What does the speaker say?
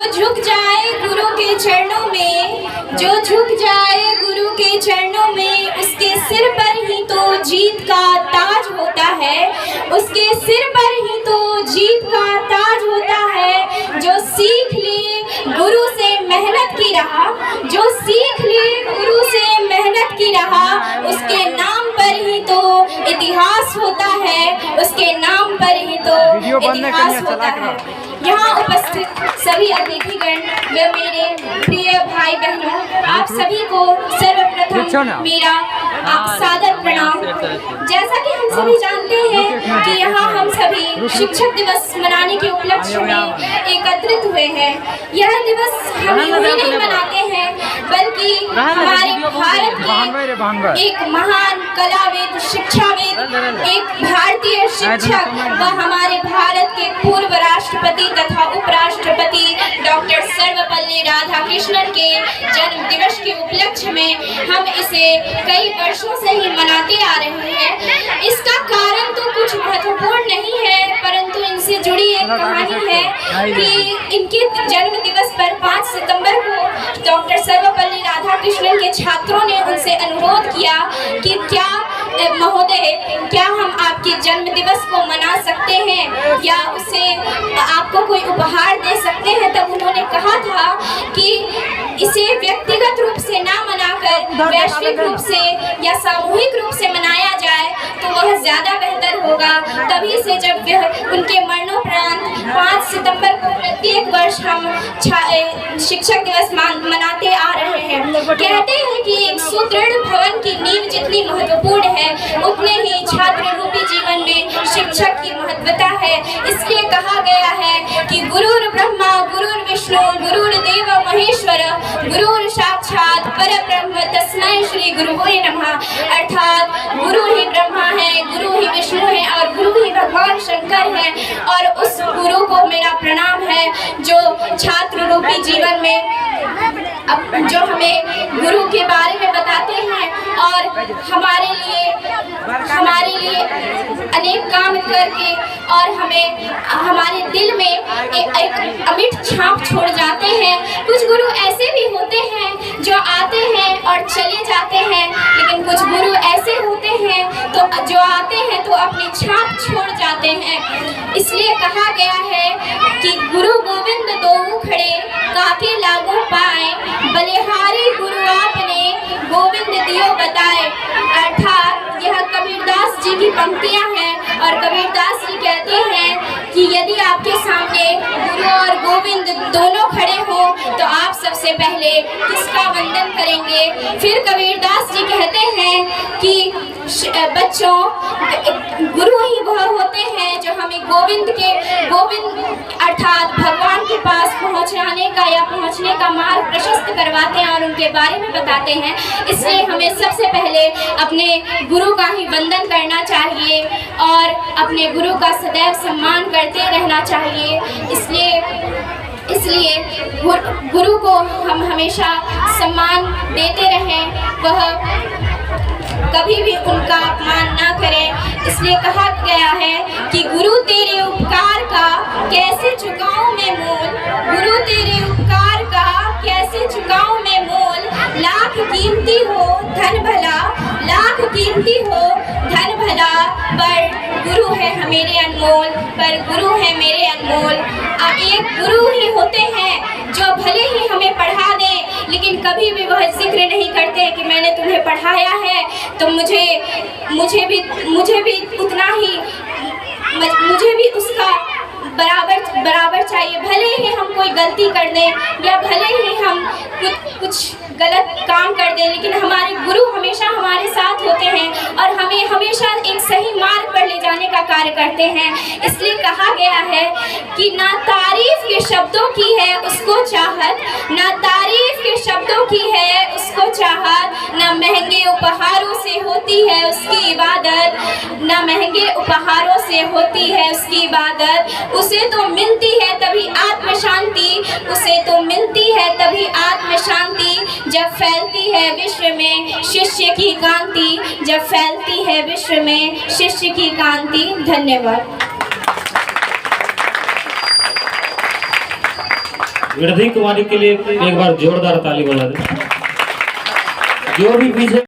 झुक जाए गुरु के चरणों में, जो झुक जाए गुरु के चरणों में, उसके सिर पर ही तो जीत का ताज होता है, उसके सिर पर ही तो जीत का ताज होता है। जो सीख ले गुरु से मेहनत की राह, जो सीख ले गुरु से मेहनत की राह, उसके नाम पर ही तो इतिहास होता है, उसके नाम पर ही तो इतिहास होता है। यहाँ उपस्थित सभी अतिथिगण व मेरे प्रिय भाई बहनों, आप सभी को सर्वप्रथम मेरा सादर प्रणाम। जैसा कि हम सभी जानते हैं कि यहाँ हम सभी शिक्षक दिवस मनाने के उपलक्ष्य में एकत्रित हुए हैं। यह दिवस हम यूं ही नहीं मनाते हैं, बल्कि हमारे भारत के एक महान कलाविद, शिक्षाविद, एक भारतीय शिक्षक व हमारे भारत के पूर्व राष्ट्रपति तथा उपराष्ट्रपति डॉक्टर सर्वपल्ली राधाकृष्णन के जन्म दिवस के उपलक्ष्य में हम इसे कई वर्षों से ही मनाते आ रहे हैं। इसका कारण तो कुछ महत्वपूर्ण नहीं है, परंतु इनसे जुड़ी एक कहानी है कि इनके जन्म दिवस पर 5 सितंबर को डॉक्टर सर्वपल्ली राधाकृष्णन के छात्रों ने उनसे अनुरोध किया कि क्या महोदय, क्या हम आपके जन्म दिवस को मना सकते हैं या उसे आपको कोई उपहार दे सकते हैं। तब उन्होंने कहा था कि इसे व्यक्तिगत रूप से ना मनाकर वैश्विक रूप से या सामूहिक रूप से मनाया जाए तो वह ज़्यादा बेहतर होगा। तभी से जब उनके मरणोपरांत 5 सितंबर को प्रत्येक वर्ष हम शिक्षक दिवस मनाते आ रहे हैं। कहते हैं कि एक सुदृढ़ भवन की नींव जितनी महत्वपूर्ण है, उतने ही छात्र रूपी जीवन में शिक्षक की महत्वता है। इसलिए कहा गया है कि गुरुर् ब्रह्मा गुरुर् विष्णु गुरुर्देव महेश्वर गुरुर् साक्षात परब्रह्म तस्मै श्री गुरुवे नमः। अर्थात गुरु ही ब्रह्मा है, गुरु ही विष्णु है और गुरु ही भगवान शंकर है। और उस गुरु को मेरा प्रणाम है जो छात्र रूपी जीवन में जो हमें गुरु के बारे में बताते हैं और हमारे लिए अनेक काम करके और हमें हमारे दिल में एक अमिट छाप छोड़ जाते हैं। कुछ गुरु ऐसे भी होते हैं जो आते हैं और चले जाते हैं, लेकिन कुछ गुरु ऐसे होते हैं तो जो आते हैं तो अपनी छाप छोड़ जाते हैं। इसलिए कहा गया है कि गुरु गोविंद दोऊ खड़े काके लागू पाए, बलिहारी गुरु आपने गोविंद दियो बताए। अर्थात यह कबीरदास जी की पंक्तियां हैं और कबीरदास जी कहते हैं कि यदि आपके सामने गुरु और गोविंद दोनों खड़े हो तो आप सबसे पहले किसका वंदन करेंगे। फिर कबीरदास जी कहते हैं कि बच्चों, गुरु ही वह होते हैं जो हमें गोविंद अर्थात भगवान के पास पहुंचने का मार्ग प्रशस्त करवाते हैं और उनके बारे में बताते हैं। इसलिए हमें सबसे पहले अपने गुरु का ही वंदन करना चाहिए और अपने गुरु का सदैव सम्मान करते रहना चाहिए। इसलिए गुरु को हम हमेशा सम्मान देते रहें, वह कभी भी उनका अपमान न करें। इसलिए कहा गया है कि गुरु तेरे उपकार का कैसे चुकाऊं मैं मोल, गुरु तेरे उपकार का कैसे चुकाऊं मैं मोल। लाख कीमती हो धन भला, लाख कीमती हो धन भला, पर गुरु है मेरे अनमोल, पर गुरु है मेरे अनमोल। अब एक गुरु ही होते हैं जो भले ही हमें पढ़ा दें, लेकिन कभी भी वह जिक्र नहीं करते कि मैंने तुम्हें पढ़ाया है तो मुझे भी उसका बराबर चाहिए। भले ही हम कोई गलती कर दें या भले ही हम कुछ गलत काम कर दें, लेकिन हमारे गुरु हमेशा हमारे साथ होते हैं और हमें हमेशा एक सही मार्ग पर ले जाने का कार्य करते हैं। इसलिए कहा गया है कि ना तारीफ के शब्दों की है उसको चाहत, ना तारीफ के शब्दों की है उसको चाहत, ना महंगे उपहारों से होती है उसकी इबादत, ना महंगे उपहारों से होती है उसकी इबादत। उसे तो मिलती है तभी आत्म शांति, उसे तो मिलती है तभी आत्म शांति, जब फैलती है विश्व में शिष्य की कांति, जब फैलती है विश्व में शिष्य की कांति। धन्यवाद। विरधि कुमारी के लिए एक बार जोरदार ताली बजा दे। जो भी पीछे